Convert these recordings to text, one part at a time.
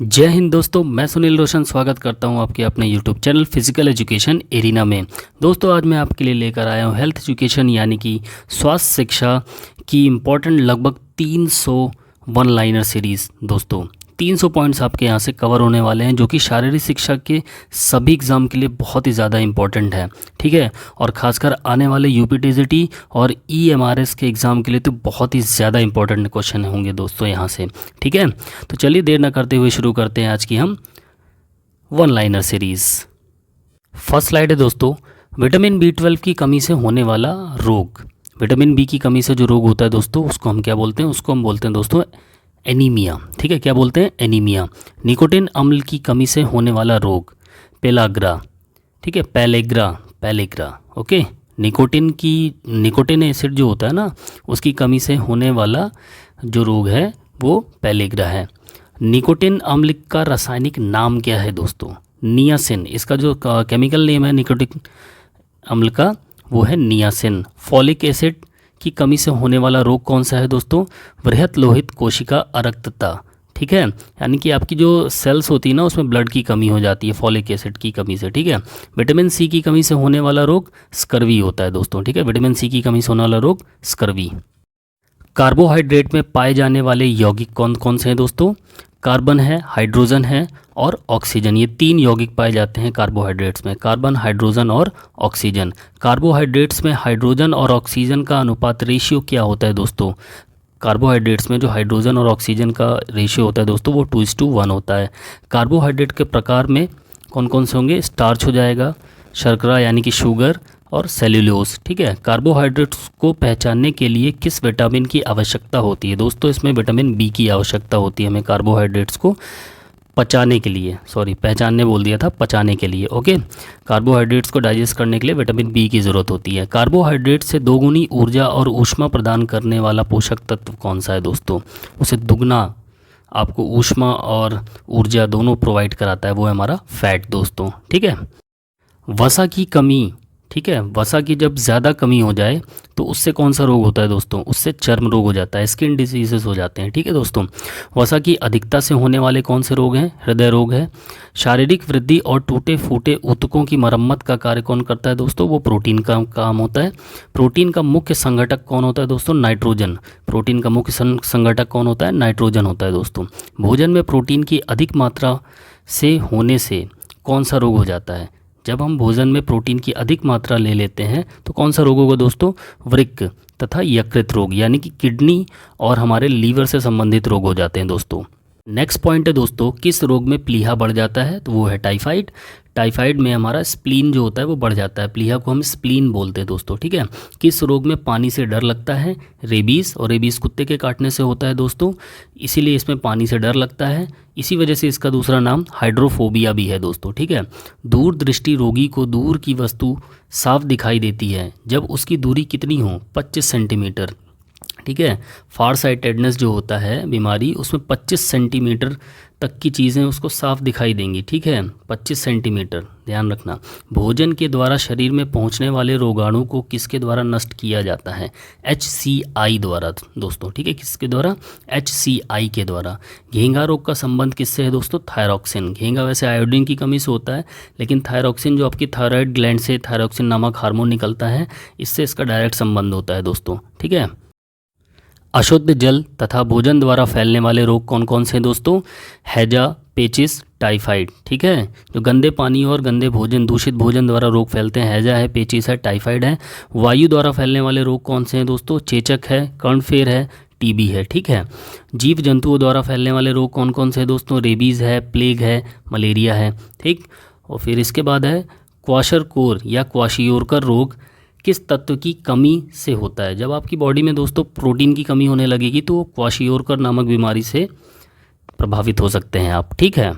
जय हिंद दोस्तों, मैं सुनील रोशन स्वागत करता हूं आपके अपने YouTube channel physical education arena में। दोस्तों आज मैं आपके लिए लेकर आया हूं हेल्थ एजुकेशन यानी कि स्वास्थ्य शिक्षा की इम्पोर्टेंट लगभग 300 वन लाइनर सीरीज़। दोस्तों 300 पॉइंट्स आपके यहां से कवर होने वाले हैं जो कि शारीरिक शिक्षा के सभी एग्ज़ाम के लिए बहुत ही ज़्यादा इम्पोर्टेंट है, ठीक है। और ख़ासकर आने वाले यूपीटीसीटी और ईएमआरएस के एग्ज़ाम के लिए तो बहुत ही ज़्यादा इंपॉर्टेंट क्वेश्चन होंगे दोस्तों यहाँ से, ठीक है। तो चलिए देर न करते हुए शुरू करते हैं आज की हम one liner series. First slide है दोस्तों, विटामिन B12 की कमी से होने वाला रोग। विटामिन बी की कमी से जो रोग होता है दोस्तों उसको हम क्या बोलते हैं? उसको हम बोलते हैं दोस्तों एनीमिया, ठीक है। क्या बोलते हैं? एनीमिया। निकोटिन अम्ल की कमी से होने वाला रोग पेलाग्रा, ठीक है। Pellagra, okay. निकोटिन एसिड जो होता है ना उसकी कमी से होने वाला जो रोग है वो पैलेग्रा है। निकोटिन अम्ल का रासायनिक नाम क्या है दोस्तों? नियासिन। इसका जो केमिकल नेम है निकोटिन अम्ल का वो है नियासिन। फॉलिक एसिड की कमी से होने वाला रोग कौन सा है दोस्तों? वृहत लोहित कोशिका अरक्तता, ठीक है। यानी कि आपकी जो सेल्स होती है ना उसमें ब्लड की कमी हो जाती है फॉलिक एसिड की कमी से, ठीक है। विटामिन सी की कमी से होने वाला रोग स्कर्वी होता है दोस्तों, ठीक है। विटामिन सी की कमी से होने वाला रोग स्कर्वी। कार्बोहाइड्रेट में पाए जाने वाले यौगिक कौन कौन से हैं दोस्तों? कार्बन है, हाइड्रोजन है और ऑक्सीजन। ये 3 यौगिक पाए जाते हैं कार्बोहाइड्रेट्स में, कार्बन, हाइड्रोजन और ऑक्सीजन। कार्बोहाइड्रेट्स में हाइड्रोजन और ऑक्सीजन का अनुपात रेशियो क्या होता है दोस्तों? कार्बोहाइड्रेट्स में जो हाइड्रोजन और ऑक्सीजन का रेशियो होता है दोस्तों वो 2:1 होता है। कार्बोहाइड्रेट के प्रकार में कौन कौन से होंगे? स्टार्च हो जाएगा, शर्करा यानी कि शुगर और सेल्यूलोज, ठीक है। कार्बोहाइड्रेट्स को पहचानने के लिए किस विटामिन की आवश्यकता होती है दोस्तों? इसमें विटामिन बी की आवश्यकता होती है हमें कार्बोहाइड्रेट्स को पचाने के लिए, पहचानने बोल दिया था, पचाने के लिए, ओके। कार्बोहाइड्रेट्स को डाइजेस्ट करने के लिए विटामिन बी की ज़रूरत होती है। कार्बोहाइड्रेट से दोगुनी ऊर्जा और ऊष्मा प्रदान करने वाला पोषक तत्व कौन सा है दोस्तों? उसे दुगना आपको ऊष्मा और ऊर्जा दोनों प्रोवाइड कराता है, वो है हमारा फैट दोस्तों, ठीक है। वसा की कमी, ठीक है। वसा की जब ज़्यादा कमी हो जाए तो उससे कौन सा रोग होता है दोस्तों? उससे चर्म रोग हो जाता है, स्किन डिजीजेस हो जाते हैं, ठीक है दोस्तों। वसा की अधिकता से होने वाले कौन से रोग हैं? हृदय रोग है। शारीरिक वृद्धि और टूटे फूटे ऊतकों की मरम्मत का कार्य कौन करता है दोस्तों? वो प्रोटीन का काम होता है। प्रोटीन का मुख्य संघटक कौन होता है दोस्तों? नाइट्रोजन। प्रोटीन का मुख्य संघटक कौन होता है? नाइट्रोजन होता है दोस्तों। भोजन में प्रोटीन की अधिक मात्रा से होने से कौन सा रोग हो जाता है? जब हम भोजन में प्रोटीन की अधिक मात्रा ले लेते हैं तो कौन सा रोग होगा दोस्तों? वृक्क तथा यकृत रोग यानी कि किडनी और हमारे लीवर से संबंधित रोग हो जाते हैं दोस्तों। नेक्स्ट पॉइंट है दोस्तों, किस रोग में प्लीहा बढ़ जाता है? तो वो है टाइफाइड। टाइफाइड में हमारा स्प्लीन जो होता है वो बढ़ जाता है, प्लीहा को हम स्प्लीन बोलते हैं दोस्तों, ठीक है। किस रोग में पानी से डर लगता है? रेबीज़। और रेबीज़ कुत्ते के काटने से होता है दोस्तों, इसीलिए इसमें पानी से डर लगता है। इसी वजह से इसका दूसरा नाम हाइड्रोफोबिया भी है दोस्तों, ठीक है। दूर दृष्टि रोगी को दूर की वस्तु साफ दिखाई देती है जब उसकी दूरी कितनी हो? 25 सेंटीमीटर, ठीक है। फार साइटेडनेस जो होता है बीमारी उसमें 25 सेंटीमीटर तक की चीज़ें उसको साफ दिखाई देंगी, ठीक है। 25 सेंटीमीटर ध्यान रखना। भोजन के द्वारा शरीर में पहुंचने वाले रोगाणु को किसके द्वारा नष्ट किया जाता है? HCI द्वारा दोस्तों, ठीक है। किसके द्वारा? HCI के द्वारा। घेंगा रोग का संबंध किससे है दोस्तों? थायरॉक्सिन। घेंगा वैसे आयोडीन की कमी से होता है लेकिन थायरॉक्सिन जो आपकी थायराइड ग्लैंड से थायरॉक्सिन नामक हार्मोन निकलता है इससे इसका डायरेक्ट संबंध होता है दोस्तों, ठीक है। अशुद्ध जल तथा भोजन द्वारा फैलने वाले रोग कौन कौन से हैं दोस्तों? हैजा, पेचिस, टाइफाइड, ठीक है। जो गंदे पानी और गंदे भोजन, दूषित भोजन द्वारा रोग फैलते हैं, हैजा है, पेचिस है, टाइफाइड है। वायु द्वारा फैलने वाले रोग कौन से हैं दोस्तों? चेचक है, कर्णफेर है, टीबी है, ठीक है। जीव जंतुओं द्वारा फैलने वाले रोग कौन कौन से हैं दोस्तों? रेबीज़ है, प्लेग है, मलेरिया है, ठीक। और फिर इसके बाद है क्वाशरकोर या क्वाशियोरकर रोग किस तत्व की कमी से होता है? जब आपकी बॉडी में दोस्तों प्रोटीन की कमी होने लगेगी तो क्वाशियोरकर नामक बीमारी से प्रभावित हो सकते हैं आप, ठीक है।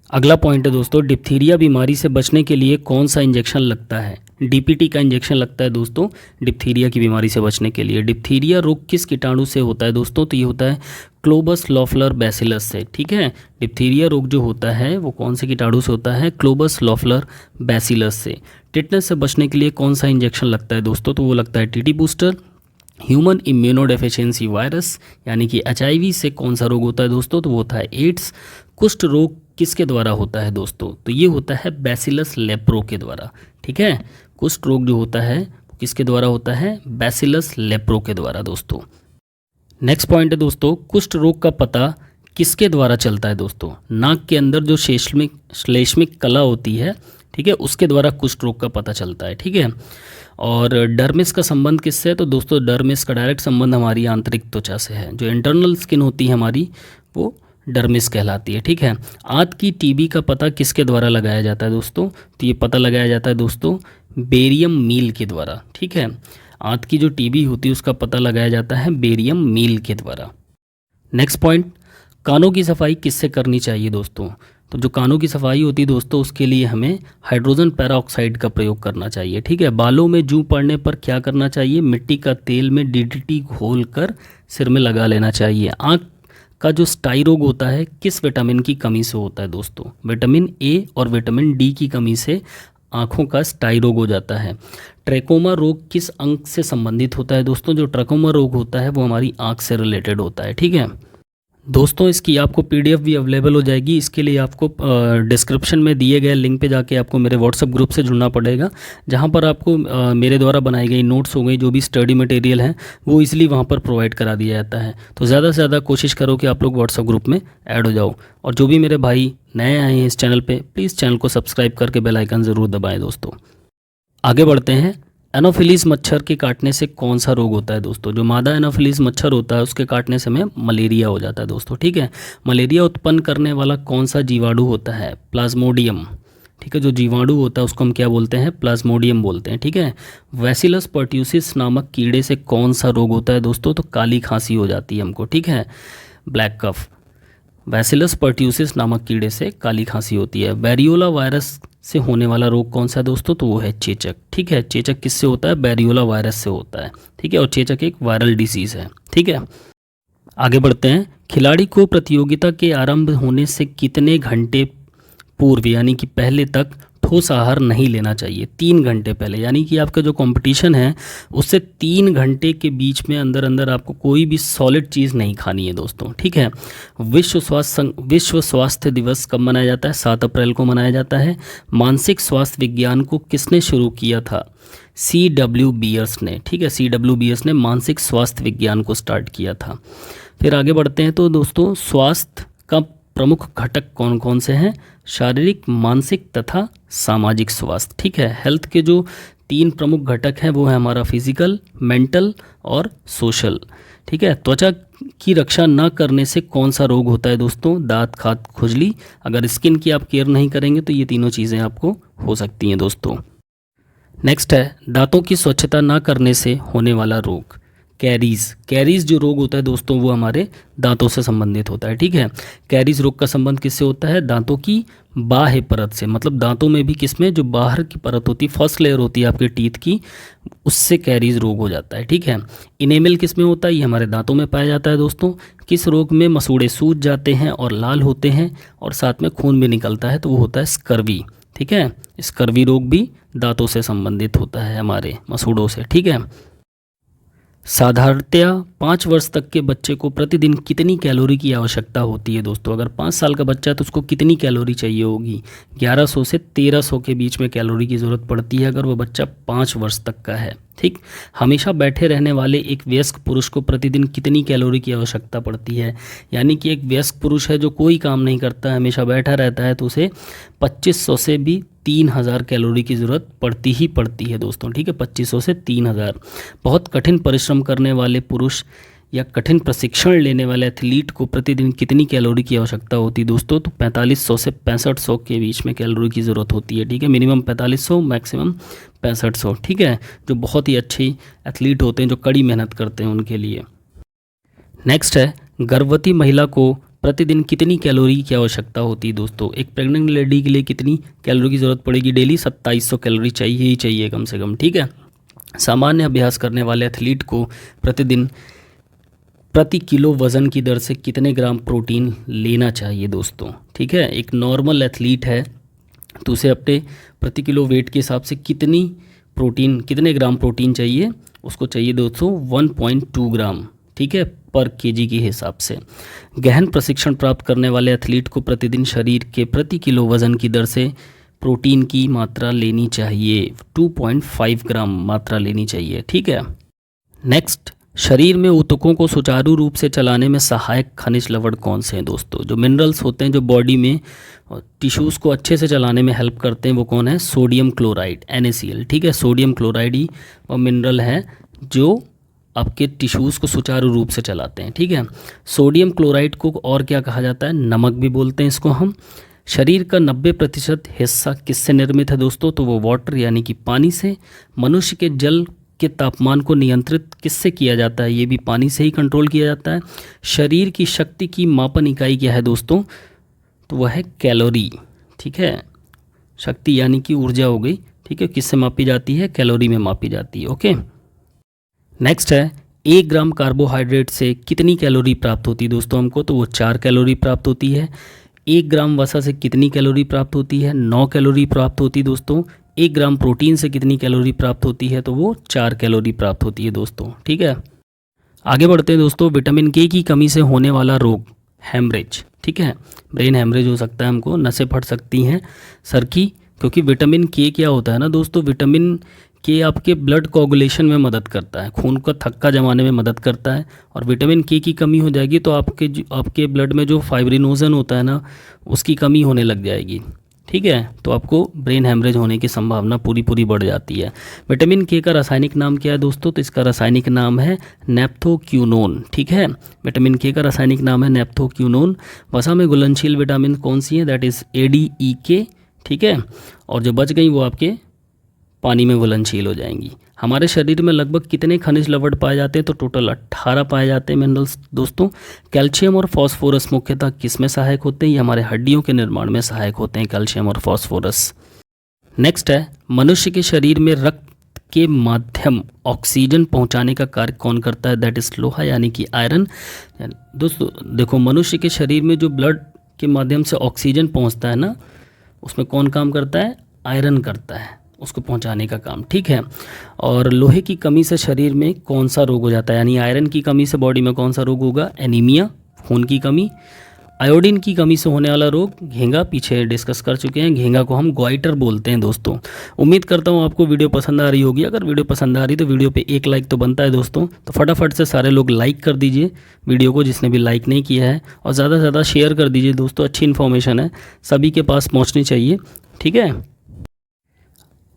अगला पॉइंट है दोस्तों, डिप्थीरिया बीमारी से बचने के लिए कौन सा इंजेक्शन लगता है? DPT का इंजेक्शन लगता है दोस्तों डिप्थीरिया की बीमारी से बचने के लिए। डिप्थीरिया रोग किस कीटाणु से होता है दोस्तों? तो ये होता है क्लोबस बैसिलस से, ठीक है। डिप्थीरिया रोग जो होता है वो कौन से कीटाणु से होता है? क्लोबस बैसिलस से। टिटनेस से बचने के लिए कौन सा इंजेक्शन लगता है दोस्तों? तो वो लगता है TT booster. Human immunodeficiency virus यानी कि HIV से कौन सा रोग होता है दोस्तों? तो वो होता है एड्स। कुष्ठ रोग किसके द्वारा होता है दोस्तों? तो ये होता है बैसिलस लेप्रो के द्वारा। ठीक है, कुष्ठ रोग जो होता है किसके द्वारा होता है? बैसिलस लेप्रो के द्वारा दोस्तों। नेक्स्ट पॉइंट है दोस्तों, कुष्ठ रोग का पता किसके द्वारा चलता है दोस्तों? नाक के अंदर जो श्लेष्मिक कला होती है, ठीक है, उसके द्वारा कुष्ठ रोग का पता चलता है। ठीक है, और डर्मिस का संबंध किससे है? तो दोस्तों डर्मिस का डायरेक्ट संबंध हमारी आंतरिक त्वचा से है। जो इंटरनल स्किन होती है हमारी, वो डर्मिस कहलाती है। ठीक है, आंत की टीबी का पता किसके द्वारा लगाया जाता है दोस्तों? तो ये पता लगाया जाता है दोस्तों बेरियम मील के द्वारा। ठीक है, आंत की जो टीबी होती है उसका पता लगाया जाता है बेरियम मील के द्वारा। नेक्स्ट पॉइंट, कानों की सफाई किससे करनी चाहिए दोस्तों? तो जो कानों की सफाई होती है दोस्तों, उसके लिए हमें हाइड्रोजन पेरोक्साइड का प्रयोग करना चाहिए। ठीक है, बालों में जूं पड़ने पर क्या करना चाहिए? मिट्टी का तेल में डीडीटी घोल कर सिर में लगा लेना चाहिए। आँख का जो स्टाई रोग होता है किस विटामिन की कमी से होता है दोस्तों? विटामिन ए और विटामिन डी की कमी से आँखों का स्टाई रोग हो जाता है। ट्रैकोमा रोग किस अंग से संबंधित होता है दोस्तों? जो ट्रैकोमा रोग होता है वो हमारी आँख से रिलेटेड होता है। ठीक है दोस्तों, इसकी आपको पीडीएफ भी अवेलेबल हो जाएगी। इसके लिए आपको डिस्क्रिप्शन में दिए गए लिंक पे जाके आपको मेरे व्हाट्सएप ग्रुप से जुड़ना पड़ेगा, जहाँ पर आपको मेरे द्वारा बनाई गई नोट्स हो गई, जो भी स्टडी मटेरियल हैं वो इसलिए वहाँ पर प्रोवाइड करा दिया जाता है। तो ज़्यादा से ज़्यादा कोशिश करो कि आप लोग व्हाट्सएप ग्रुप में ऐड हो जाओ। और जो भी मेरे भाई नए आए हैं इस चैनल पर, प्लीज़ चैनल को सब्सक्राइब करके बेल आइकन ज़रूर दबाएँ दोस्तों। आगे बढ़ते हैं, एनोफिलीज मच्छर के काटने से कौन सा रोग होता है दोस्तों? जो मादा एनोफिलीज मच्छर होता है उसके काटने से हमें मलेरिया हो जाता है दोस्तों। ठीक है, मलेरिया उत्पन्न करने वाला कौन सा जीवाणु होता है? प्लाज्मोडियम। ठीक है, जो जीवाणु होता है उसको हम क्या बोलते हैं? प्लाज्मोडियम बोलते हैं। ठीक है, वैसिलस पर्ट्यूसिस नामक कीड़े से कौन सा रोग होता है दोस्तों? तो काली खांसी हो जाती है हमको। ठीक है, ब्लैक कफ। बैसिलस पर्ट्यूसिस नामक कीड़े से काली खांसी होती है। बैरियोला वायरस से होने वाला रोग कौन सा है दोस्तों? तो वो है चेचक। ठीक है, चेचक किससे होता है? बैरियोला वायरस से होता है। ठीक है, और चेचक एक वायरल डिसीज़ है। ठीक है, आगे बढ़ते हैं, खिलाड़ी को प्रतियोगिता के आरंभ होने से कितने घंटे पूर्व यानी कि पहले तक ठोस आहार नहीं लेना चाहिए? 3 घंटे पहले, यानी कि आपका जो कंपटीशन है उससे 3 घंटे के बीच में अंदर आपको कोई भी सॉलिड चीज़ नहीं खानी है दोस्तों। ठीक है, विश्व स्वास्थ्य दिवस कब मनाया जाता है? 7 अप्रैल को मनाया जाता है। मानसिक स्वास्थ्य विज्ञान को किसने शुरू किया था? C.W. बियर्स ने। ठीक है, C.W. बियर्स ने मानसिक स्वास्थ्य विज्ञान को स्टार्ट किया था। फिर आगे बढ़ते हैं, तो दोस्तों स्वास्थ्य का प्रमुख घटक कौन कौन से हैं? शारीरिक, मानसिक तथा सामाजिक स्वास्थ्य। ठीक है, हेल्थ के जो 3 प्रमुख घटक हैं वो है हमारा फिजिकल, मेंटल और सोशल। ठीक है, त्वचा की रक्षा न करने से कौन सा रोग होता है दोस्तों? दांत, खाज, खुजली। अगर स्किन की आप केयर नहीं करेंगे तो ये तीनों चीज़ें आपको हो सकती हैं दोस्तों। नेक्स्ट है, दांतों की स्वच्छता न करने से होने वाला रोग। कैरीज जो रोग होता है दोस्तों वो हमारे दांतों से संबंधित होता है। ठीक है, कैरीज रोग का संबंध किससे होता है? दांतों की बाह्य परत से, मतलब दांतों में भी किसमें जो बाहर की परत होती है, फर्स्ट लेयर होती है आपके टीथ की, उससे कैरीज रोग हो जाता है। ठीक है, इनेमल किसमें होता है? ये हमारे दांतों में पाया जाता है दोस्तों। किस रोग में मसूड़े सूज जाते हैं और लाल होते हैं और साथ में खून भी निकलता है? तो वो होता है स्कर्वी। ठीक है, स्कर्वी रोग भी दांतों से संबंधित होता है हमारे मसूड़ों से। ठीक है, साधारणतया 5 वर्ष तक के बच्चे को प्रतिदिन कितनी कैलोरी की आवश्यकता होती है दोस्तों? अगर 5 साल का बच्चा है तो उसको कितनी कैलोरी चाहिए होगी? 1100 से 1300 के बीच में कैलोरी की ज़रूरत पड़ती है अगर वो बच्चा 5 वर्ष तक का है। ठीक, हमेशा बैठे रहने वाले एक वयस्क पुरुष को प्रतिदिन कितनी कैलोरी की आवश्यकता पड़ती है? यानी कि एक वयस्क पुरुष है जो कोई काम नहीं करता है, हमेशा बैठा रहता है, तो उसे 2500 से भी 3000 कैलोरी की ज़रूरत पड़ती है दोस्तों। ठीक है, 2500 से 3000। बहुत कठिन परिश्रम करने वाले पुरुष या कठिन प्रशिक्षण लेने वाले एथलीट को प्रतिदिन कितनी कैलोरी की आवश्यकता होती है दोस्तों? तो 4500 से 6500 के बीच में कैलोरी की ज़रूरत होती है। ठीक है, मिनिमम 4500, मैक्सिमम 6500। ठीक है, जो बहुत ही अच्छी एथलीट होते हैं, जो कड़ी मेहनत करते हैं उनके लिए। नेक्स्ट है, गर्भवती महिला को प्रतिदिन कितनी कैलोरी की आवश्यकता होती है दोस्तों? एक प्रेग्नेंट लेडी के लिए कितनी कैलोरी की ज़रूरत पड़ेगी? डेली 2700 कैलोरी चाहिए ही चाहिए कम से कम। ठीक है, सामान्य अभ्यास करने वाले एथलीट को प्रतिदिन प्रति किलो वज़न की दर से कितने ग्राम प्रोटीन लेना चाहिए दोस्तों? ठीक है, एक नॉर्मल एथलीट है तो उसे अपने प्रति किलो वेट के हिसाब से कितने ग्राम प्रोटीन चाहिए? उसको चाहिए दोस्तों 1.2 ग्राम। ठीक है, पर केजी के हिसाब से। गहन प्रशिक्षण प्राप्त करने वाले एथलीट को प्रतिदिन शरीर के प्रति किलो वजन की दर से प्रोटीन की मात्रा लेनी चाहिए, 2.5 ग्राम मात्रा लेनी चाहिए। ठीक है। नेक्स्ट, शरीर में ऊतकों को सुचारू रूप से चलाने में सहायक खनिज लवण कौन से हैं दोस्तों? जो मिनरल्स होते हैं जो बॉडी में टिश्यूज़ को अच्छे से चलाने में हेल्प करते हैं, वो कौन है? Sodium chloride, NaCl। ठीक है, सोडियम क्लोराइड ही वो मिनरल है जो आपके टिश्यूज़ को सुचारू रूप से चलाते हैं। ठीक है, सोडियम क्लोराइड को और क्या कहा जाता है? नमक भी बोलते हैं इसको हम। शरीर का 90% हिस्सा किससे निर्मित है दोस्तों? तो वो वाटर यानी कि पानी से। मनुष्य के जल के तापमान को नियंत्रित किससे किया जाता है? ये भी पानी से ही कंट्रोल किया जाता है। शरीर की शक्ति की मापन इकाई क्या है दोस्तों? तो वह है कैलोरी। ठीक है, शक्ति यानी कि ऊर्जा हो गई। ठीक है, किससे मापी जाती है? कैलोरी में मापी जाती है। ओके। नेक्स्ट है, 1 ग्राम कार्बोहाइड्रेट से कितनी कैलोरी प्राप्त होती है दोस्तों हमको? तो वो 4 कैलोरी प्राप्त होती है। 1 ग्राम वसा से कितनी कैलोरी प्राप्त होती है? 9 कैलोरी प्राप्त होती है दोस्तों। 1 ग्राम प्रोटीन से कितनी कैलोरी प्राप्त होती है? तो वो 4 कैलोरी प्राप्त होती है दोस्तों। ठीक है, आगे बढ़ते हैं दोस्तों। विटामिन के की कमी से होने वाला रोग, हेमरेज। ठीक है, ब्रेन हेमरेज हो सकता है हमको, नसें फट सकती हैं सर की, क्योंकि विटामिन के क्या होता है ना दोस्तों, विटामिन के आपके ब्लड कोगुलेशन में मदद करता है, खून का थक्का जमाने में मदद करता है। और विटामिन के की कमी हो जाएगी तो आपके ब्लड में जो फाइब्रिनोजन होता है ना, उसकी कमी होने लग जाएगी। ठीक है, तो आपको ब्रेन हेमरेज होने की संभावना पूरी बढ़ जाती है। विटामिन के का रासायनिक नाम क्या है दोस्तों? तो इसका रासायनिक नाम है नेप्थोक्यूनोन। ठीक है, विटामिन के का रासायनिक नाम है नेप्थोक्यूनोन। वसा में घुलनशील विटामिन कौन सी है? That is ADEK। ठीक है, और जो बच गई वो आपके पानी में घुलनशील हो जाएंगी। हमारे शरीर में लगभग कितने खनिज लवण पाए जाते हैं? तो टोटल 18 पाए जाते हैं मिनरल्स दोस्तों। कैल्शियम और फास्फोरस मुख्यतः किस में सहायक होते हैं? ये हमारे हड्डियों के निर्माण में सहायक होते हैं, कैल्शियम और फास्फोरस। नेक्स्ट है, मनुष्य के शरीर में रक्त के माध्यम ऑक्सीजन पहुंचाने का कार्य कौन करता है? दैट इज लोहा यानी कि आयरन। दोस्तों देखो, मनुष्य के शरीर में जो ब्लड के माध्यम से ऑक्सीजन पहुंचता है ना, उसमें कौन काम करता है? आयरन करता है उसको पहुंचाने का काम। ठीक है, और लोहे की कमी से शरीर में कौन सा रोग हो जाता है? यानी आयरन की कमी से बॉडी में कौन सा रोग होगा? एनीमिया, खून की कमी। आयोडीन की कमी से होने वाला रोग, घेंगा, पीछे डिस्कस कर चुके हैं। घेंगा को हम ग्वाइटर बोलते हैं दोस्तों। उम्मीद करता हूँ आपको वीडियो पसंद आ रही होगी। अगर वीडियो पसंद आ रही तो वीडियो पे एक लाइक तो बनता है दोस्तों, तो फटाफट से सारे लोग लाइक कर दीजिए वीडियो को, जिसने भी लाइक नहीं किया है, और ज़्यादा से ज़्यादा शेयर कर दीजिए दोस्तों। अच्छी इन्फॉर्मेशन है, सभी के पास पहुँचनी चाहिए। ठीक है,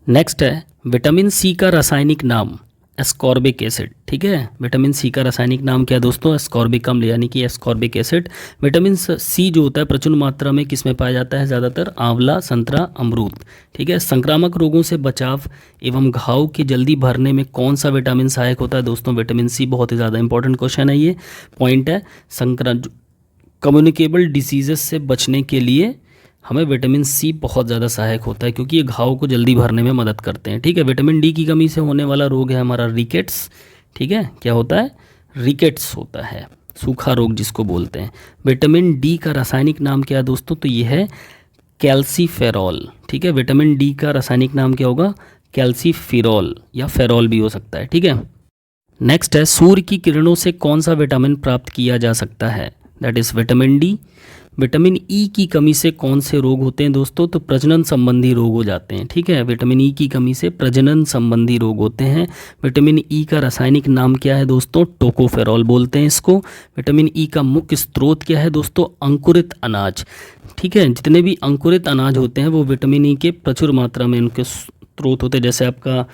नेक्स्ट है, विटामिन सी का रासायनिक नाम एस्कॉर्बिक एसिड। ठीक है, विटामिन सी का रासायनिक नाम क्या है दोस्तों? एस्कॉर्बिक अम्ल यानी कि एस्कॉर्बिक एसिड। विटामिन सी जो होता है प्रचुर मात्रा में किस में पाया जाता है? ज़्यादातर आंवला, संतरा, अमरूद। ठीक है, संक्रामक रोगों से बचाव एवं घाव के जल्दी भरने में कौन सा विटामिन सहायक होता है दोस्तों? Vitamin C. बहुत ही ज़्यादा इंपॉर्टेंट क्वेश्चन है, ये पॉइंट है। कम्युनिकेबल डिसीजेस से बचने के लिए हमें विटामिन सी बहुत ज़्यादा सहायक होता है, क्योंकि ये घाव को जल्दी भरने में मदद करते हैं। ठीक है, विटामिन डी की कमी से होने वाला रोग है हमारा रिकेट्स। ठीक है, क्या होता है? रिकेट्स होता है, सूखा रोग जिसको बोलते हैं। विटामिन डी का रासायनिक नाम क्या है दोस्तों? तो ये है कैल्सीफेरॉल। ठीक है, विटामिन डी का रासायनिक नाम क्या होगा? कैल्सीफिरॉल या फेरॉल भी हो सकता है। ठीक है, नेक्स्ट है, सूर्य की किरणों से कौन सा विटामिन प्राप्त किया जा सकता है? That is vitamin D. Vitamin E की कमी से कौन से रोग होते हैं दोस्तों? तो प्रजनन संबंधी रोग हो जाते हैं। ठीक है, विटामिन ई की कमी से प्रजनन संबंधी रोग होते हैं। विटामिन ई का रासायनिक नाम क्या है दोस्तों? टोकोफेरॉल बोलते हैं इसको। विटामिन ई का मुख्य स्रोत क्या है दोस्तों? अंकुरित अनाज। ठीक है, जितने भी अंकुरित अनाज होते हैं वो विटामिन ई के प्रचुर मात्रा में उनके स्रोत होते हैं। जैसे आपका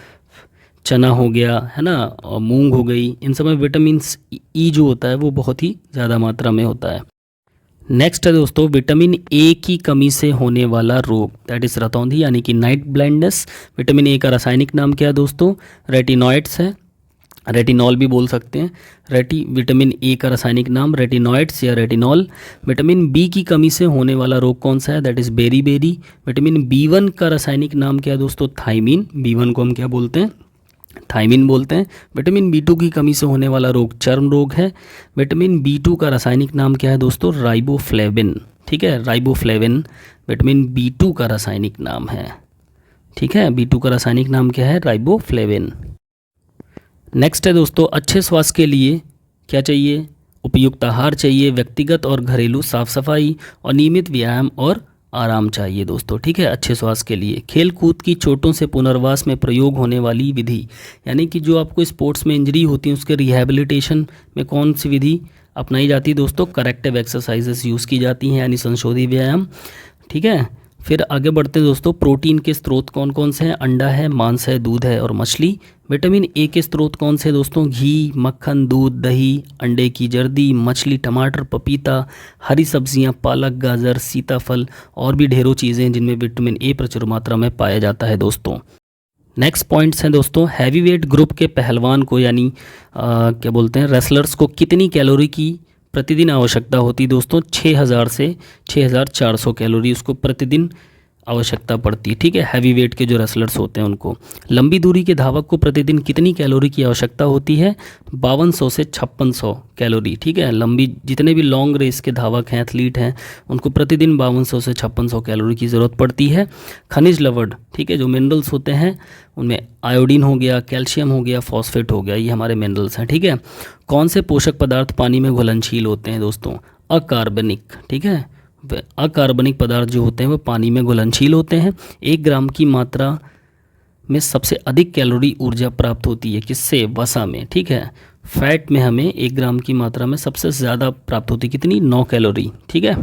चना हो गया है ना, और मूंग हो गई, इन सब में विटामिन ई जो होता है वो बहुत ही ज़्यादा मात्रा में होता है। नेक्स्ट है दोस्तों, विटामिन ए की कमी से होने वाला रोग, दैट इज रतौंधी यानी कि नाइट ब्लाइंडनेस। विटामिन ए का रासायनिक नाम क्या है दोस्तों? रेटिनॉइड्स है, रेटिनॉल भी बोल सकते हैं। विटामिन ए का रासायनिक नाम रेटिनॉइड्स या रेटिनॉल। विटामिन बी की कमी से होने वाला रोग कौन सा है? दैट इज बेरी। विटामिन बी1 का रासायनिक नाम क्या है दोस्तों? थाइमिन। बी1 को हम क्या बोलते हैं? थाइमिन बोलते हैं। विटामिन बी2 की कमी से होने वाला रोग चर्म रोग है। विटामिन बी2 का रासायनिक नाम क्या है दोस्तों? राइबोफ्लेविन। ठीक है, राइबोफ्लेविन विटामिन बी2 का रासायनिक नाम है। ठीक है, बी2 का रासायनिक नाम क्या है? राइबोफ्लेविन। नेक्स्ट है दोस्तों, अच्छे स्वास्थ्य के लिए क्या चाहिए? उपयुक्त आहार चाहिए, व्यक्तिगत और घरेलू साफ सफाई और नियमित व्यायाम और आराम चाहिए दोस्तों, ठीक है, अच्छे स्वास्थ्य के लिए। खेल कूद की चोटों से पुनर्वास में प्रयोग होने वाली विधि, यानी कि जो आपको स्पोर्ट्स में इंजरी होती है उसके रिहैबिलिटेशन में कौन सी विधि अपनाई जाती है दोस्तों? करेक्टिव एक्सरसाइजेस यूज़ की जाती हैं, यानी संशोधित व्यायाम, ठीक है। फिर आगे बढ़ते हैं दोस्तों, प्रोटीन के स्रोत कौन कौन से हैं? अंडा है, मांस है, दूध है और मछली। विटामिन ए के स्रोत कौन से दोस्तों? घी, मक्खन, दूध, दही, अंडे की जर्दी, मछली, टमाटर, पपीता, हरी सब्जियां, पालक, गाजर, सीताफल और भी ढेरों चीज़ें हैं जिनमें विटामिन ए प्रचुर मात्रा में पाया जाता है दोस्तों। नेक्स्ट पॉइंट्स हैं दोस्तों, हैवी वेट ग्रुप के पहलवान को यानी क्या बोलते हैं, रेसलर्स को कितनी कैलोरी की प्रतिदिन आवश्यकता होती है दोस्तों? 6000 से 6400 कैलोरी उसको प्रतिदिन आवश्यकता पड़ती है, ठीक है। हैवी वेट के जो रेसलर्स होते हैं उनको। लंबी दूरी के धावक को प्रतिदिन कितनी कैलोरी की आवश्यकता होती है? 5200 से 5600 कैलोरी, ठीक है। लंबी जितने भी लॉन्ग रेस के धावक हैं, एथलीट हैं, उनको प्रतिदिन 5200 से 5600 कैलोरी की ज़रूरत पड़ती है। खनिज लवण, ठीक है, जो मिनरल्स होते हैं उनमें आयोडीन हो गया, कैल्शियम हो गया, फॉस्फेट हो गया, ये हमारे मिनरल्स हैं, ठीक है। कौन से पोषक पदार्थ पानी में घुलनशील होते हैं दोस्तों? अकार्बनिक, ठीक है। अकार्बनिक पदार्थ जो होते हैं वो पानी में घुलनशील होते हैं। 1 ग्राम की मात्रा में सबसे अधिक कैलोरी ऊर्जा प्राप्त होती है किससे? वसा में, ठीक है। फैट में हमें 1 ग्राम की मात्रा में सबसे ज़्यादा प्राप्त होती है कितनी? 9 कैलोरी, ठीक है।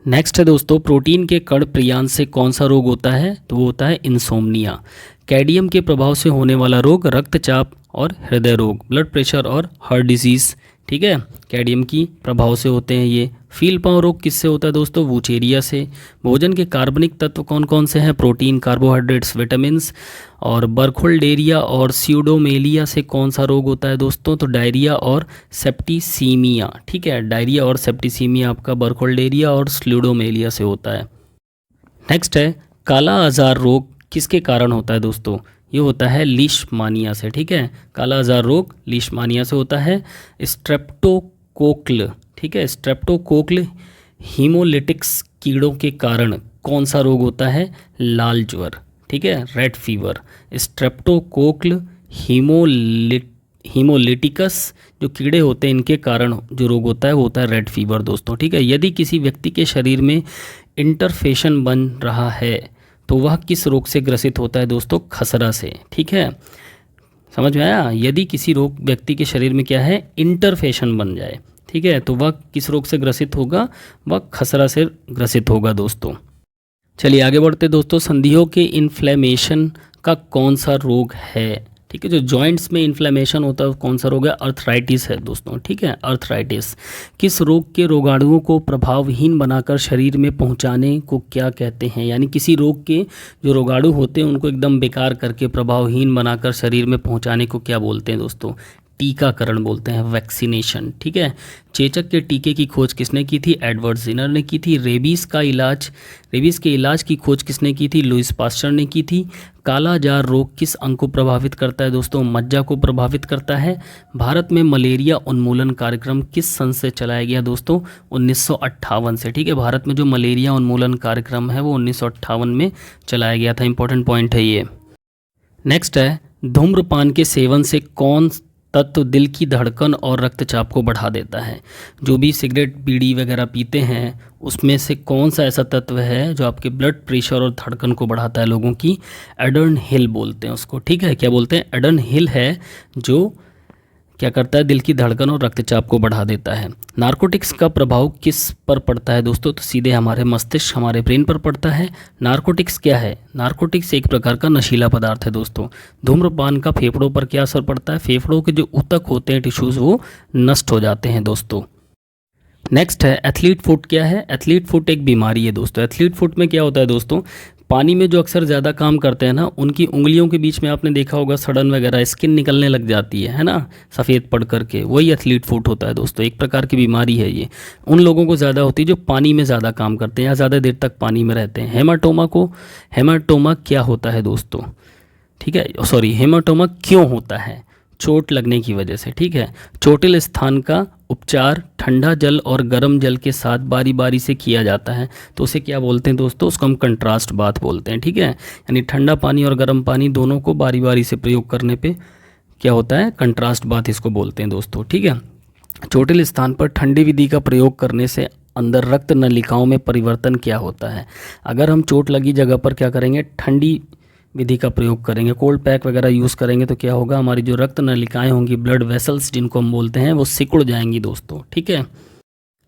नेक्स्ट है दोस्तों, प्रोटीन के कण प्रियांश से कौन सा रोग होता है? तो वो होता है इंसोम्निया। कैडियम के प्रभाव से होने वाला रोग रक्तचाप और हृदय रोग, ब्लड प्रेशर और हार्ट डिजीज़, ठीक है, कैडियम की प्रभाव से होते हैं ये। फील पाँव रोग किससे होता है दोस्तों? वुचेरिया से। भोजन के कार्बनिक तत्व कौन कौन से हैं? Protein, carbohydrates, vitamins. और बर्खोल्डेरिया और स्यूडोमेलिया से कौन सा रोग होता है दोस्तों? तो डायरिया और सेप्टिसीमिया, ठीक है। डायरिया और सेप्टिसीमिया आपका बर्खोल्डेरिया और स्यूडोमेलिया से होता है। नेक्स्ट है, काला आजार रोग किसके कारण होता है दोस्तों? ये होता है लीशमानिया से, ठीक है। काला आजार रोग लीशमानिया से होता है। स्ट्रेप्टोकोक्ल, ठीक है, स्ट्रेप्टोकोक्ल हीमोलिटिक्स कीड़ों के कारण कौन सा रोग होता है? लाल ज्वर, ठीक है, रेड फीवर। स्ट्रेप्टोकोक्ल हीमोलिटिकस जो कीड़े होते हैं इनके कारण जो रोग होता है वो होता है रेड फीवर दोस्तों, ठीक है। यदि किसी व्यक्ति के शरीर में इंटरफेशन बन रहा है तो वह किस रोग से ग्रसित होता है दोस्तों? खसरा से, ठीक है, समझ में आया। यदि किसी रोग व्यक्ति के शरीर में क्या है? इंटरफेशन बन जाए, ठीक है, तो वह किस रोग से ग्रसित होगा? वह खसरा से ग्रसित होगा दोस्तों। चलिए आगे बढ़ते दोस्तों, संधियों के इन्फ्लेमेशन का कौन सा रोग है? ठीक है, जो जॉइंट्स में इन्फ्लेमेशन होता है कौन सा रोग है? अर्थराइटिस है दोस्तों, ठीक है, अर्थराइटिस। किस रोग के रोगाणुओं को प्रभावहीन बनाकर शरीर में पहुंचाने को क्या कहते हैं? यानी किसी रोग के जो रोगाणु होते हैं उनको एकदम बेकार करके प्रभावहीन बनाकर शरीर में पहुंचाने को क्या बोलते हैं दोस्तों? टीकाकरण बोलते हैं, वैक्सीनेशन, ठीक है। चेचक के टीके की खोज किसने की थी? एडवर्ड जिनर ने की थी। रेबीज़ के इलाज की खोज किसने की थी? लुइस पास्चर ने की थी। काला जार रोग किस अंग को प्रभावित करता है दोस्तों? मज्जा को प्रभावित करता है। भारत में मलेरिया उन्मूलन कार्यक्रम किस सन से चलाया गया दोस्तों? 1958 से, ठीक है। भारत में जो मलेरिया उन्मूलन कार्यक्रम है वो 1958 में चलाया गया था। इंपॉर्टेंट पॉइंट है ये। नेक्स्ट है, धूम्रपान के सेवन से कौन तत्व दिल की धड़कन और रक्तचाप को बढ़ा देता है? जो भी सिगरेट बीड़ी वगैरह पीते हैं उसमें से कौन सा ऐसा तत्व है जो आपके ब्लड प्रेशर और धड़कन को बढ़ाता है लोगों की? एडर्नहिल बोलते हैं उसको, ठीक है। क्या बोलते हैं? एडर्नहिल है जो क्या करता है? दिल की धड़कन और रक्तचाप को बढ़ा देता है। नारकोटिक्स का प्रभाव किस पर पड़ता है दोस्तों? तो सीधे हमारे मस्तिष्क, हमारे ब्रेन पर पड़ता है। नारकोटिक्स क्या है? नारकोटिक्स एक प्रकार का नशीला पदार्थ है दोस्तों। धूम्रपान का फेफड़ों पर क्या असर पड़ता है? फेफड़ों के जो ऊतक होते हैं, टिश्यूज़, वो नष्ट हो जाते हैं दोस्तों। नेक्स्ट है, एथलीट फुट क्या है? एथलीट फुट एक बीमारी है दोस्तों। एथलीट फुट में क्या होता है दोस्तों? पानी में जो अक्सर ज़्यादा काम करते हैं ना, उनकी उंगलियों के बीच में आपने देखा होगा सड़न वगैरह, स्किन निकलने लग जाती है ना, सफ़ेद पड़ करके, वही एथलीट फुट होता है दोस्तों। एक प्रकार की बीमारी है ये। उन लोगों को ज़्यादा होती है जो पानी में ज़्यादा काम करते हैं या ज़्यादा देर तक पानी में रहते हैं। हेमाटोमा क्या होता है दोस्तों? ठीक है, सॉरी, हेमाटोमा क्यों होता है? चोट लगने की वजह से, ठीक है। चोटिल स्थान का उपचार ठंडा जल और गर्म जल के साथ बारी बारी से किया जाता है, तो उसे क्या बोलते हैं दोस्तों? उसको हम कंट्रास्ट बाथ बोलते हैं, ठीक है। यानी ठंडा पानी और गर्म पानी दोनों को बारी बारी से प्रयोग करने पे क्या होता है? कंट्रास्ट बाथ इसको बोलते हैं दोस्तों, ठीक है। चोटिल स्थान पर ठंडी विधि का प्रयोग करने से अंदर रक्त नलिकाओं में परिवर्तन क्या होता है? अगर हम चोट लगी जगह पर क्या करेंगे, ठंडी विधि का प्रयोग करेंगे, कोल्ड पैक वगैरह यूज़ करेंगे, तो क्या होगा, हमारी जो रक्त नलिकाएं होंगी, ब्लड वेसल्स जिनको हम बोलते हैं, वो सिकुड़ जाएंगी दोस्तों। ठीक है।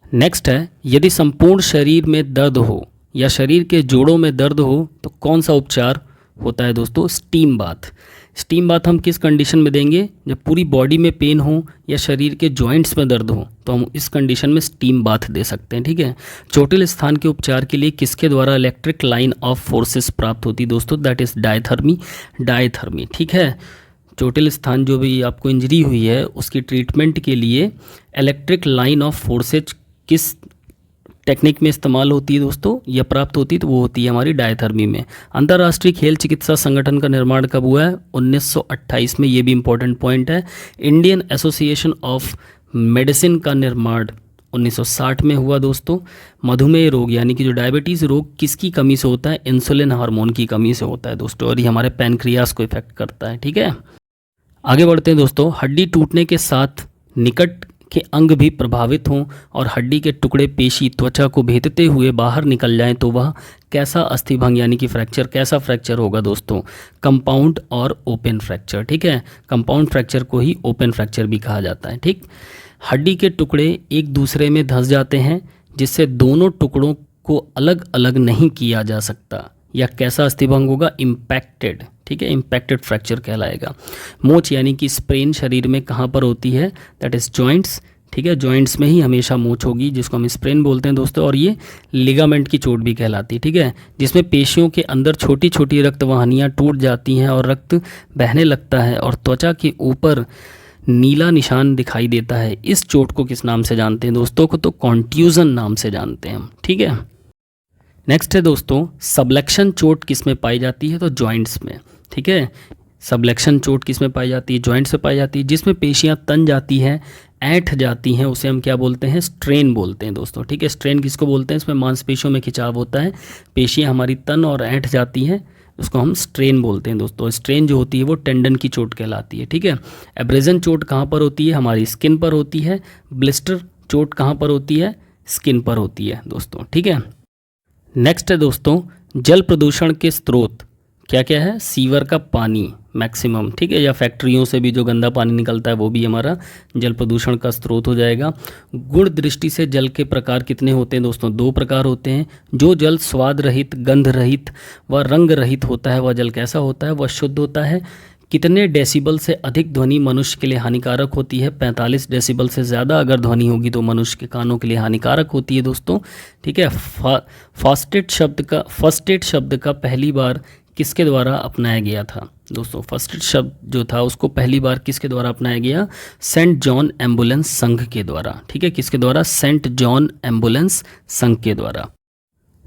नेक्स्ट है, यदि संपूर्ण शरीर में दर्द हो या शरीर के जोड़ों में दर्द हो तो कौन सा उपचार होता है दोस्तों? Steam bath. स्टीम बाथ हम किस कंडीशन में देंगे? जब पूरी बॉडी में पेन हो या शरीर के जॉइंट्स में दर्द हो तो हम इस कंडीशन में स्टीम बाथ दे सकते हैं। ठीक है। चोटिल स्थान के उपचार के लिए किसके द्वारा इलेक्ट्रिक लाइन ऑफ फोर्सेस प्राप्त होती है दोस्तों? That is diathermy. डायथर्मी। ठीक है। चोटिल स्थान जो भी आपको इंजरी हुई है उसकी ट्रीटमेंट के लिए इलेक्ट्रिक लाइन ऑफ फोर्सेज किस टेक्निक में इस्तेमाल होती है दोस्तों, या प्राप्त होती है, तो वो होती है हमारी डायथर्मी में। अंतर्राष्ट्रीय खेल चिकित्सा संगठन का निर्माण कब हुआ है? 1928 में। ये भी इंपॉर्टेंट पॉइंट है। इंडियन एसोसिएशन ऑफ मेडिसिन का निर्माण 1960 में हुआ दोस्तों। मधुमेह रोग यानी कि जो डायबिटीज़ रोग किसकी कमी से होता है? इंसुलिन हार्मोन की कमी से होता है दोस्तों, और ये हमारे पैनक्रियास को इफेक्ट करता है। ठीक है। आगे बढ़ते हैं दोस्तों। हड्डी टूटने के साथ निकट के अंग भी प्रभावित हों और हड्डी के टुकड़े पेशी त्वचा को भेदते हुए बाहर निकल जाएं तो वह कैसा अस्थिभंग यानी कि फ्रैक्चर, कैसा फ्रैक्चर होगा दोस्तों? कंपाउंड और ओपन फ्रैक्चर। ठीक है। कंपाउंड फ्रैक्चर को ही ओपन फ्रैक्चर भी कहा जाता है। ठीक। हड्डी के टुकड़े एक दूसरे में धंस जाते हैं जिससे दोनों टुकड़ों को अलग अलग नहीं किया जा सकता, या कैसा अस्थिभंग होगा? इम्पैक्टेड। ठीक है। इम्पैक्टेड फ्रैक्चर कहलाएगा। मोच यानी कि स्प्रेन शरीर में कहाँ पर होती है? That is joints. ठीक है। जॉइंट्स में ही हमेशा मोच होगी, जिसको हम स्प्रेन बोलते हैं दोस्तों, और ये लिगामेंट की चोट भी कहलाती है। ठीक है। जिसमें पेशियों के अंदर छोटी छोटी रक्त वाहिनियाँ टूट जाती हैं और रक्त बहने लगता है और त्वचा के ऊपर नीला निशान दिखाई देता है। इस चोट को किस नाम से जानते हैं दोस्तों? को तो कॉन्ट्यूजन नाम से जानते हैं हम। ठीक है। नेक्स्ट है दोस्तों, सबलेक्शन चोट किस में पाई जाती है? तो जॉइंट्स में। ठीक है। सबलेक्शन चोट किस में पाई जाती है? जॉइंट्स में पाई जाती है। जिसमें पेशियां तन जाती हैं, ऐंठ जाती हैं, उसे हम क्या बोलते हैं? स्ट्रेन बोलते हैं दोस्तों। ठीक है। स्ट्रेन किसको बोलते हैं? इसमें मांसपेशियों में खिंचाव होता है, पेशियां हमारी तन और ऐंठ जाती हैं, उसको हम स्ट्रेन बोलते हैं दोस्तों। स्ट्रेन जो होती है वो टेंडन की चोट कहलाती है। ठीक है। एब्रेजन चोट कहाँ पर होती है? हमारी स्किन पर होती है। ब्लिस्टर चोट कहाँ पर होती है? स्किन पर होती है दोस्तों। ठीक है। नेक्स्ट है दोस्तों, जल प्रदूषण के स्रोत क्या क्या है? सीवर का पानी मैक्सिमम। ठीक है। या फैक्ट्रियों से भी जो गंदा पानी निकलता है वो भी हमारा जल प्रदूषण का स्रोत हो जाएगा। गुण दृष्टि से जल के प्रकार कितने होते हैं दोस्तों? 2 प्रकार होते हैं। जो जल स्वाद रहित, गंध रहित व रंग रहित होता है वह जल कैसा होता है? वह शुद्ध होता है। कितने डेसिबल से अधिक ध्वनि मनुष्य के लिए हानिकारक होती है? 45 डेसिबल से ज़्यादा अगर ध्वनि होगी तो मनुष्य के कानों के लिए हानिकारक होती है दोस्तों। ठीक है। फर्स्ट एड शब्द का पहली बार किसके द्वारा अपनाया गया था दोस्तों? फर्स्ट एड शब्द जो था उसको पहली बार किसके द्वारा अपनाया गया? सेंट जॉन एम्बुलेंस संघ के द्वारा। ठीक है। किसके द्वारा? सेंट जॉन एम्बुलेंस संघ के द्वारा।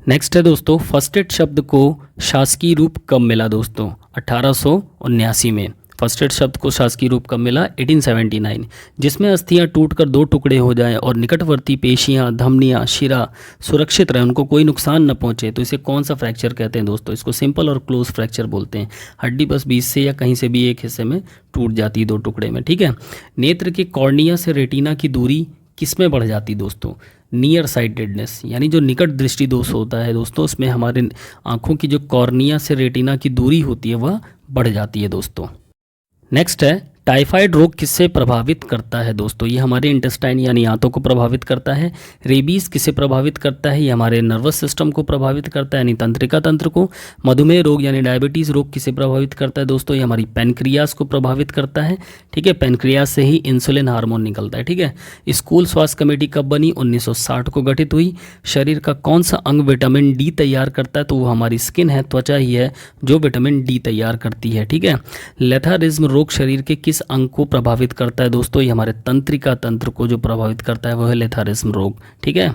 नेक्स्ट है दोस्तों, फर्स्ट एड शब्द को शासकीय रूप कब मिला दोस्तों? 1879 में। फर्स्ट एड शब्द को शासकीय रूप कब मिला? 1879। जिसमें अस्थियां टूटकर 2 टुकड़े हो जाएं और निकटवर्ती पेशियां, धमनियां, शिरा सुरक्षित रहे, उनको कोई नुकसान न पहुंचे, तो इसे कौन सा फ्रैक्चर कहते हैं दोस्तों? इसको सिंपल और क्लोज फ्रैक्चर बोलते हैं। हड्डी बस बीच से या कहीं से भी एक हिस्से में टूट जाती है 2 टुकड़े में। ठीक है। नेत्र के कॉर्निया से रेटिना की दूरी किस में बढ़ जाती दोस्तों? नियर साइटेडनेस यानी जो निकट दृष्टि दोष होता है दोस्तों, उसमें हमारे आँखों की जो कॉर्निया से रेटिना की दूरी होती है वह बढ़ जाती है दोस्तों। नेक्स्ट है, टाइफाइड रोग किससे प्रभावित करता है दोस्तों? ये हमारे इंटेस्टाइन यानी आंतों को प्रभावित करता है। रेबीज किसे प्रभावित करता है? ये हमारे नर्वस सिस्टम को प्रभावित करता है यानी तंत्रिका तंत्र को। मधुमेह रोग यानी डायबिटीज़ रोग किसे प्रभावित करता है दोस्तों? ये हमारी पैनक्रियास को प्रभावित करता है। ठीक है। पैनक्रियास से ही इंसुलिन हार्मोन निकलता है। ठीक है। स्कूल स्वास्थ्य कमेटी कब बनी? 1960 को गठित हुई। शरीर का कौन सा अंग विटामिन डी तैयार करता है? तो वो हमारी स्किन है, त्वचा ही है जो विटामिन डी तैयार करती है। ठीक है। लेथारिज्म रोग शरीर के किस अंग को प्रभावित करता है दोस्तों? ये हमारे तंत्रिका तंत्र को जो प्रभावित करता है वह है लेथारिज्म रोग। ठीक है।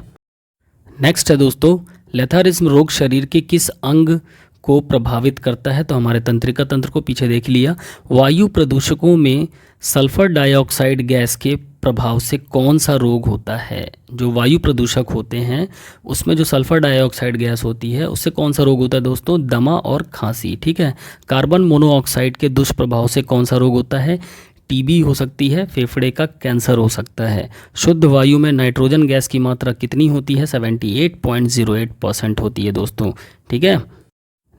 नेक्स्ट है दोस्तों, लेथारिज्म रोग शरीर के किस अंग को प्रभावित करता है? तो हमारे तंत्रिका तंत्र को। पीछे देख लिया। वायु प्रदूषकों में सल्फर डाइऑक्साइड गैस के प्रभाव से कौन सा रोग होता है? जो वायु प्रदूषक होते हैं उसमें जो सल्फर डाइऑक्साइड गैस होती है उससे कौन सा रोग होता है दोस्तों? दमा और खांसी। ठीक है। कार्बन मोनोऑक्साइड के दुष्प्रभाव से कौन सा रोग होता है? टीबी हो सकती है, फेफड़े का कैंसर हो सकता है। शुद्ध वायु में नाइट्रोजन गैस की मात्रा कितनी होती है? 78.08% होती है दोस्तों। ठीक है,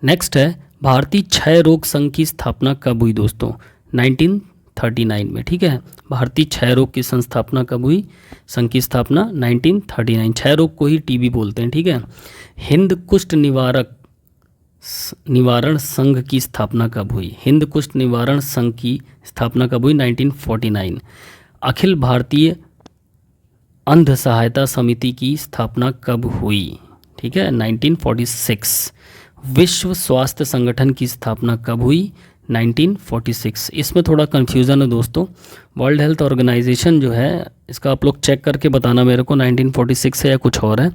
नेक्स्ट है भारतीय क्षय रोग संघ की स्थापना कब हुई दोस्तों? 1939 में। ठीक है, भारतीय क्षय रोग की संस्थापना कब हुई? संघ की स्थापना 1939। क्षय रोग को ही टीबी बोलते हैं। ठीक है, हिंद कुष्ठ निवारण संघ की स्थापना कब हुई? हिंद कुष्ठ निवारण संघ की स्थापना कब हुई? 1949। अखिल भारतीय अंध सहायता समिति की स्थापना कब हुई? ठीक है, 1946। विश्व स्वास्थ्य संगठन की स्थापना कब हुई? 1946। इसमें थोड़ा कन्फ्यूज़न है दोस्तों। वर्ल्ड हेल्थ ऑर्गेनाइजेशन जो है, इसका आप लोग चेक करके बताना मेरे को 1946 है या कुछ और है।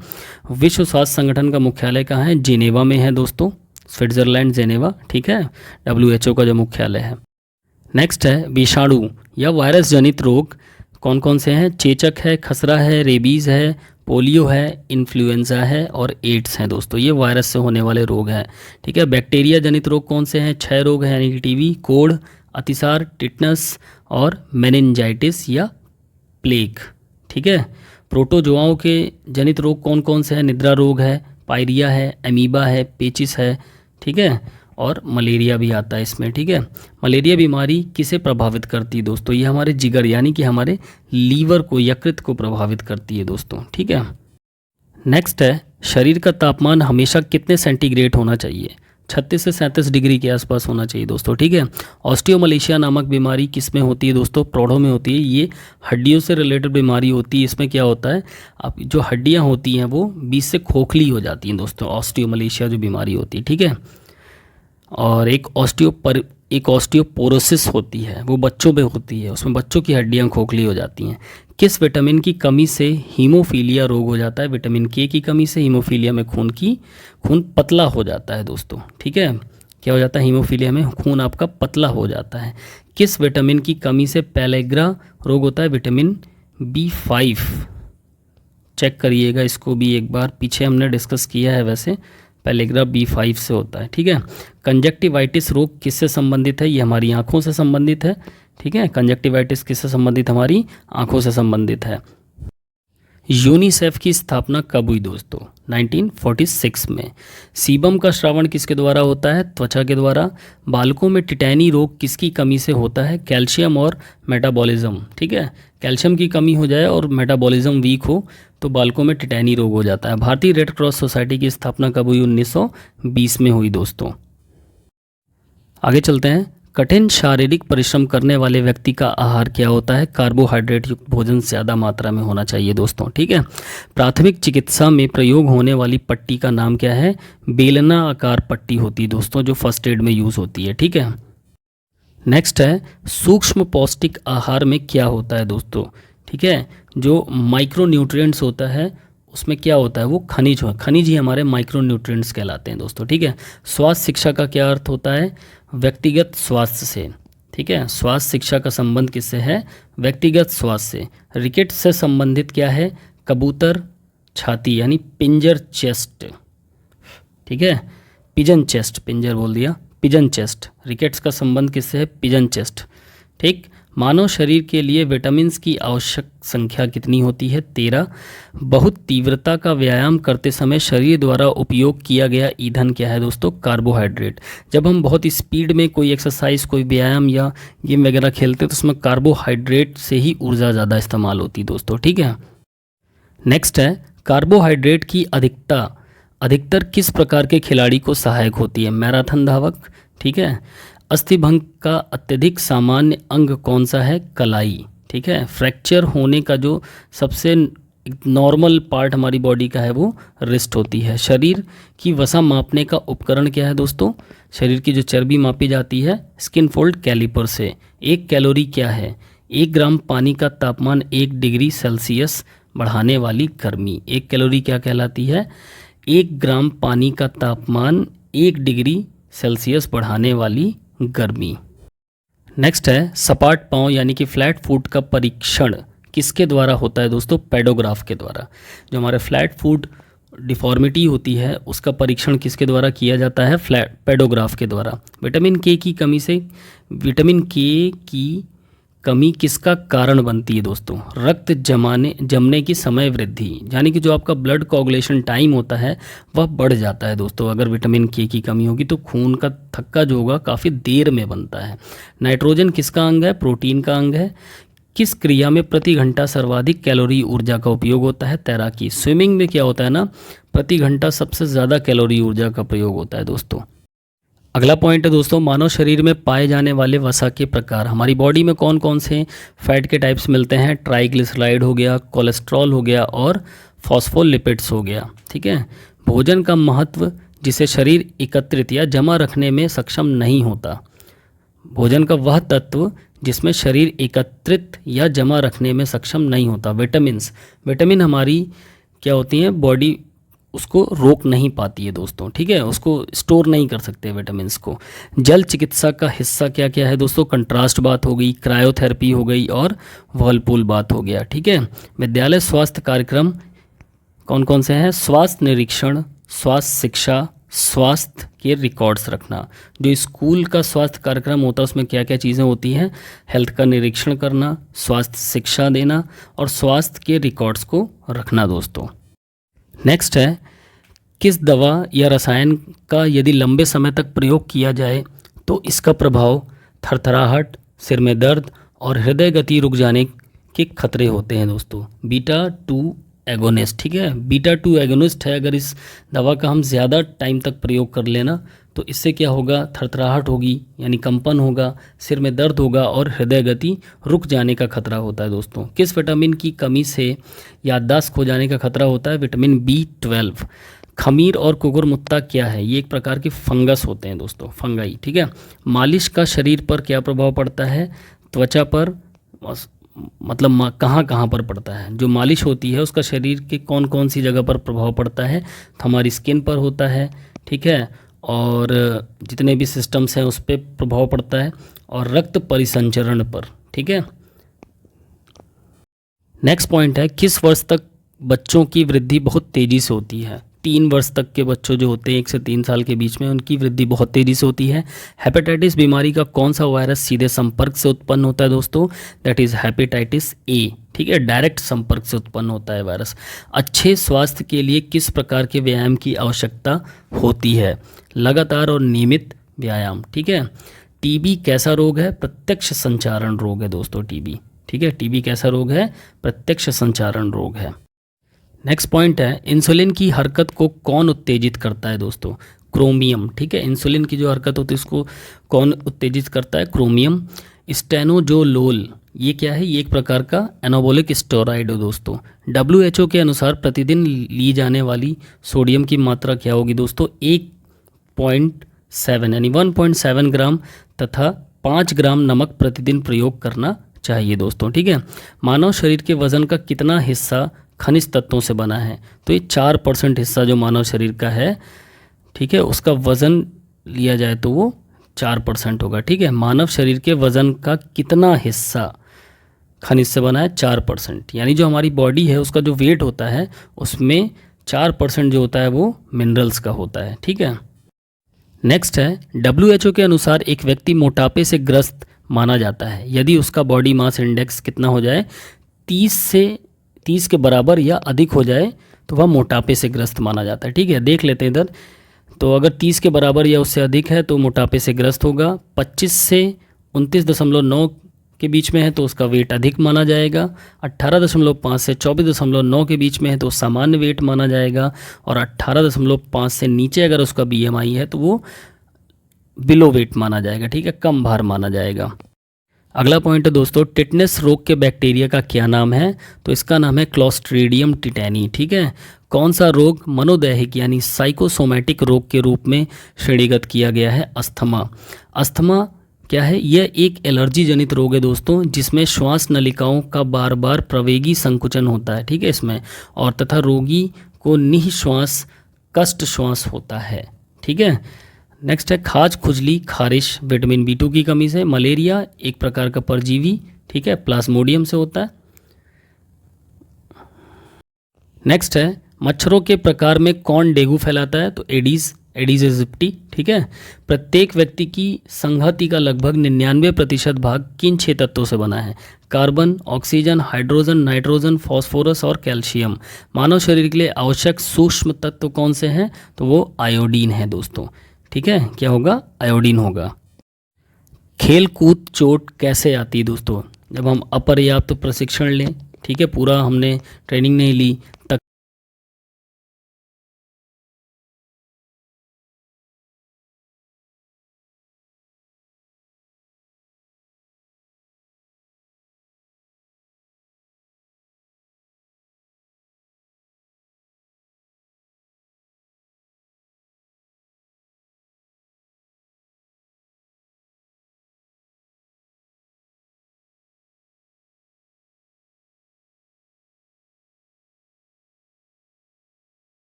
विश्व स्वास्थ्य संगठन का मुख्यालय कहाँ है? जिनेवा में है दोस्तों, स्विट्ज़रलैंड, जिनेवा। ठीक है, WHO का जो मुख्यालय है। नेक्स्ट है विषाणु या वायरस जनित रोग कौन कौन से हैं? चेचक है, खसरा है, रेबीज़ है, पोलियो है, इन्फ्लुएंजा है और एड्स हैं दोस्तों। ये वायरस से होने वाले रोग हैं। ठीक है, बैक्टीरिया जनित रोग कौन से हैं? क्षय रोग है यानी कि टीबी, कोढ़, अतिसार, टिटनस और मेनिंजाइटिस या प्लेग। ठीक है, प्रोटोजोआओं के जनित रोग कौन कौन से हैं? निद्रा रोग है, पायरिया है, अमीबा है, पेचिस है। ठीक है, और मलेरिया भी आता है इसमें। ठीक है, मलेरिया बीमारी किसे प्रभावित करती है दोस्तों? ये हमारे जिगर यानी कि हमारे लीवर को, यकृत को प्रभावित करती है दोस्तों। ठीक है, नेक्स्ट है शरीर का तापमान हमेशा कितने सेंटीग्रेड होना चाहिए? 36 से 37 डिग्री के आसपास होना चाहिए दोस्तों। ठीक है, ऑस्टियोमलेशिया नामक बीमारी किस में होती है दोस्तों? प्रौढ़ों में होती है। ये हड्डियों से रिलेटेड बीमारी होती है। इसमें क्या होता है, आप जो हड्डियाँ होती हैं वो बीच से खोखली हो जाती हैं दोस्तों, ऑस्टियोमलेशिया जो बीमारी होती है। ठीक है, और एक ऑस्टियोपोरोसिस होती है, वो बच्चों में होती है, उसमें बच्चों की हड्डियां खोखली हो जाती हैं। किस विटामिन की कमी से हीमोफीलिया रोग हो जाता है? विटामिन के की कमी से हीमोफीलिया में खून पतला हो जाता है दोस्तों। ठीक है, क्या हो जाता है? हीमोफीलिया में खून आपका पतला हो जाता है। किस विटामिन की कमी से पेलेग्रा रोग होता है? Vitamin B5। चेक करिएगा इसको भी एक बार, पीछे हमने डिस्कस किया है वैसे। पेलेग्रा B5 से होता है। ठीक है, कंजक्टिवाइटिस रोग किससे संबंधित है? ये हमारी आँखों से संबंधित है। ठीक है, कंजक्टिवाइटिस किससे संबंधित? हमारी आँखों से संबंधित है। यूनिसेफ की स्थापना कब हुई दोस्तों? 1946 में। सीबम का श्रावण किसके द्वारा होता है? त्वचा के द्वारा। बालकों में टिटैनी रोग किसकी कमी से होता है? कैल्शियम और मेटाबॉलिज्म। ठीक है, कैल्शियम की कमी हो जाए और मेटाबॉलिज्म वीक हो तो बालकों में टिटैनी रोग हो जाता है। भारतीय रेड क्रॉस सोसाइटी की स्थापना कब हुई? 1920 में हुई दोस्तों। आगे चलते हैं। कठिन शारीरिक परिश्रम करने वाले व्यक्ति का आहार क्या होता है? कार्बोहाइड्रेट युक्त भोजन ज़्यादा मात्रा में होना चाहिए दोस्तों। ठीक है, प्राथमिक चिकित्सा में प्रयोग होने वाली पट्टी का नाम क्या है? बेलना आकार पट्टी होती है दोस्तों, जो फर्स्ट एड में यूज़ होती है। ठीक है, नेक्स्ट है सूक्ष्म पौष्टिक आहार में क्या होता है दोस्तों? ठीक है, जो माइक्रो न्यूट्रिएंट्स होता है उसमें क्या होता है? वो खनिज ही हमारे माइक्रो न्यूट्रिएंट्स कहलाते हैं दोस्तों। ठीक है, स्वास्थ्य शिक्षा का क्या अर्थ होता है? व्यक्तिगत स्वास्थ्य से। ठीक है, स्वास्थ्य शिक्षा का संबंध किससे है? व्यक्तिगत स्वास्थ्य से। रिकेट से संबंधित क्या है? कबूतर छाती यानी पिंजर चेस्ट। ठीक है, पिजन चेस्ट, पिंजर बोल दिया, पिजन चेस्ट। रिकेट्स का संबंध किससे है? Pigeon chest. ठीक, मानव शरीर के लिए विटामिन्स की आवश्यक संख्या कितनी होती है? 13। बहुत तीव्रता का व्यायाम करते समय शरीर द्वारा उपयोग किया गया ईंधन क्या है दोस्तों? कार्बोहाइड्रेट। जब हम बहुत स्पीड में कोई एक्सरसाइज, कोई व्यायाम या गेम वगैरह खेलते हैं तो उसमें कार्बोहाइड्रेट से ही ऊर्जा ज़्यादा इस्तेमाल होती है दोस्तों। ठीक है, नेक्स्ट है कार्बोहाइड्रेट की अधिकतर किस प्रकार के खिलाड़ी को सहायक होती है? मैराथन धावक। ठीक है, अस्थिभंग का अत्यधिक सामान्य अंग कौन सा है? कलाई। ठीक है, फ्रैक्चर होने का जो सबसे नॉर्मल पार्ट हमारी बॉडी का है वो रिस्ट होती है। शरीर की वसा मापने का उपकरण क्या है दोस्तों? शरीर की जो चर्बी मापी जाती है स्किन फोल्ड कैलिपर से। 1 कैलोरी क्या है? 1 ग्राम पानी का तापमान 1 डिग्री सेल्सियस बढ़ाने वाली गर्मी। 1 कैलोरी क्या कहलाती है? 1 ग्राम पानी का तापमान 1 डिग्री सेल्सियस बढ़ाने वाली गर्मी। नेक्स्ट है सपाट पांव यानी कि फ्लैट फुट का परीक्षण किसके द्वारा होता है दोस्तों? पेडोग्राफ के द्वारा। जो हमारे फ्लैट फुट डिफॉर्मिटी होती है उसका परीक्षण किसके द्वारा किया जाता है? पेडोग्राफ के द्वारा। विटामिन के की कमी किसका कारण बनती है दोस्तों? रक्त जमने की समय वृद्धि, यानी कि जो आपका ब्लड कोगुलेशन टाइम होता है वह बढ़ जाता है दोस्तों। अगर विटामिन के की कमी होगी तो खून का थक्का जो होगा काफ़ी देर में बनता है। नाइट्रोजन किसका अंग है? प्रोटीन का अंग है। किस क्रिया में प्रति घंटा सर्वाधिक कैलोरी ऊर्जा का उपयोग होता है? तैराकी। स्विमिंग में क्या होता है ना, प्रति घंटा सबसे ज़्यादा कैलोरी ऊर्जा का प्रयोग होता है दोस्तों। अगला पॉइंट है दोस्तों, मानव शरीर में पाए जाने वाले वसा के प्रकार। हमारी बॉडी में कौन कौन से फैट के टाइप्स मिलते हैं? ट्राइग्लिसराइड हो गया, कोलेस्ट्रॉल हो गया और फॉस्फोलिपिड्स हो गया। ठीक है। भोजन का महत्व जिसे शरीर एकत्रित या जमा रखने में सक्षम नहीं होता। भोजन का वह तत्व जिसमें शरीर एकत्रित या जमा रखने में सक्षम नहीं होता। विटामिन हमारी क्या होती हैं, बॉडी उसको रोक नहीं पाती है दोस्तों। ठीक है, उसको स्टोर नहीं कर सकते विटामिन्स को। जल चिकित्सा का हिस्सा क्या क्या है दोस्तों? कंट्रास्ट बात हो गई, क्रायोथेरेपी हो गई और वर्लपूल बात हो गया। ठीक है। विद्यालय स्वास्थ्य कार्यक्रम कौन कौन से हैं? स्वास्थ्य निरीक्षण, स्वास्थ्य शिक्षा, स्वास्थ्य के रिकॉर्ड्स रखना। जो स्कूल का स्वास्थ्य कार्यक्रम होता है उसमें क्या क्या चीज़ें होती हैं? हेल्थ का निरीक्षण करना, स्वास्थ्य शिक्षा देना और स्वास्थ्य के रिकॉर्ड्स को रखना दोस्तों। नेक्स्ट है, किस दवा या रसायन का यदि लंबे समय तक प्रयोग किया जाए तो इसका प्रभाव थरथराहट, सिर में दर्द और हृदय गति रुक जाने के खतरे होते हैं दोस्तों? Beta 2 agonist. ठीक है, बीटा 2 एगोनिस्ट है। अगर इस दवा का हम ज़्यादा टाइम तक प्रयोग कर लेना तो इससे क्या होगा? थरथराहट होगी यानी कंपन होगा, सिर में दर्द होगा और हृदय गति रुक जाने का खतरा होता है दोस्तों। किस विटामिन की कमी से याददाश्त खो जाने का खतरा होता है? Vitamin B12। खमीर और कुकुरमुत्ता क्या है? ये एक प्रकार के फंगस होते हैं दोस्तों, फंगाई। ठीक है। मालिश का शरीर पर क्या प्रभाव पड़ता है? त्वचा पर, मतलब कहाँ कहाँ पर पड़ता है? जो मालिश होती है उसका शरीर के कौन कौन सी जगह पर प्रभाव पड़ता है? तो हमारी स्किन पर होता है। ठीक है, और जितने भी सिस्टम्स हैं उस पर प्रभाव पड़ता है और रक्त परिसंचरण पर। ठीक है। नेक्स्ट पॉइंट है, किस वर्ष तक बच्चों की वृद्धि बहुत तेज़ी से होती है? 3 वर्ष तक के बच्चों जो होते हैं 1 से 3 साल के बीच में, उनकी वृद्धि बहुत तेज़ी से होती है। हेपेटाइटिस बीमारी का कौन सा वायरस सीधे संपर्क से उत्पन्न होता है दोस्तों? That is hepatitis A. ठीक है, डायरेक्ट संपर्क से उत्पन्न होता है वायरस। अच्छे स्वास्थ्य के लिए किस प्रकार के व्यायाम की आवश्यकता होती है? लगातार और नियमित व्यायाम। ठीक है। टीबी कैसा रोग है? प्रत्यक्ष संचारण रोग है दोस्तों टीबी। ठीक है, टीबी कैसा रोग है? प्रत्यक्ष संचारण रोग है। नेक्स्ट पॉइंट है, इंसुलिन की हरकत को कौन उत्तेजित करता है दोस्तों? क्रोमियम। ठीक है, इंसुलिन की जो हरकत होती है उसको कौन उत्तेजित करता है? क्रोमियम। स्टेनोजोलोल ये क्या है? ये एक प्रकार का एनाबॉलिक स्टेरॉइड है दोस्तों। WHO के अनुसार प्रतिदिन ली जाने वाली सोडियम की मात्रा क्या होगी दोस्तों? 1.7 यानी 1.7 ग्राम तथा 5 ग्राम नमक प्रतिदिन प्रयोग करना चाहिए दोस्तों। ठीक है। मानव शरीर के वजन का कितना हिस्सा खनिज तत्वों से बना है? तो ये 4% हिस्सा जो मानव शरीर का है, ठीक है, उसका वज़न लिया जाए तो वो 4% होगा। ठीक है, मानव शरीर के वज़न का कितना हिस्सा खनिज से बना है? 4%। यानी जो हमारी बॉडी है उसका जो वेट होता है उसमें 4% जो होता है वो मिनरल्स का होता है। ठीक है। नेक्स्ट है, WHO के अनुसार एक व्यक्ति मोटापे से ग्रस्त माना जाता है यदि उसका बॉडी मास इंडेक्स कितना हो जाए? 30 के बराबर या अधिक हो जाए तो वह मोटापे से ग्रस्त माना जाता है। ठीक है, देख लेते हैं इधर। तो अगर 30 के बराबर या उससे अधिक है तो मोटापे से ग्रस्त होगा। 25 से 29.9 के बीच में है तो उसका वेट अधिक माना जाएगा। 18.5 से 24.9 के बीच में है तो सामान्य वेट माना जाएगा। और 18.5 से नीचे अगर उसका BMI है तो वो बिलो वेट माना जाएगा। ठीक है, कम भार माना जाएगा। अगला पॉइंट है दोस्तों, टिटनेस रोग के बैक्टीरिया का क्या नाम है? तो इसका नाम है क्लोस्ट्रीडियम टिटेनी। ठीक है। कौन सा रोग मनोदैहिक यानी साइकोसोमैटिक रोग के रूप में श्रेणीगत किया गया है? अस्थमा। अस्थमा क्या है? यह एक एलर्जी जनित रोग है दोस्तों जिसमें श्वास नलिकाओं का बार बार प्रवेगी संकुचन होता है। ठीक है, इसमें और तथा रोगी को निःश्वास कष्ट श्वास होता है। ठीक है। नेक्स्ट है, खाज, खुजली, खारिश विटामिन B2 की कमी से। मलेरिया एक प्रकार का परजीवी, ठीक है, प्लाज्मोडियम से होता है। नेक्स्ट है, मच्छरों के प्रकार में कौन डेंगू फैलाता है? तो एडीज एडीज एजिप्टी, ठीक है। प्रत्येक व्यक्ति की संहति का लगभग 99% भाग किन 6 तत्वों से बना है? Carbon, oxygen, hydrogen, nitrogen, phosphorus और कैल्शियम। मानव शरीर के लिए आवश्यक सूक्ष्म तत्व कौन से हैं? तो वो आयोडीन है दोस्तों, ठीक है। क्या होगा? आयोडीन होगा। खेल कूद चोट कैसे आती है दोस्तों? जब हम अपर्याप्त प्रशिक्षण लें, ठीक है, पूरा हमने ट्रेनिंग नहीं ली,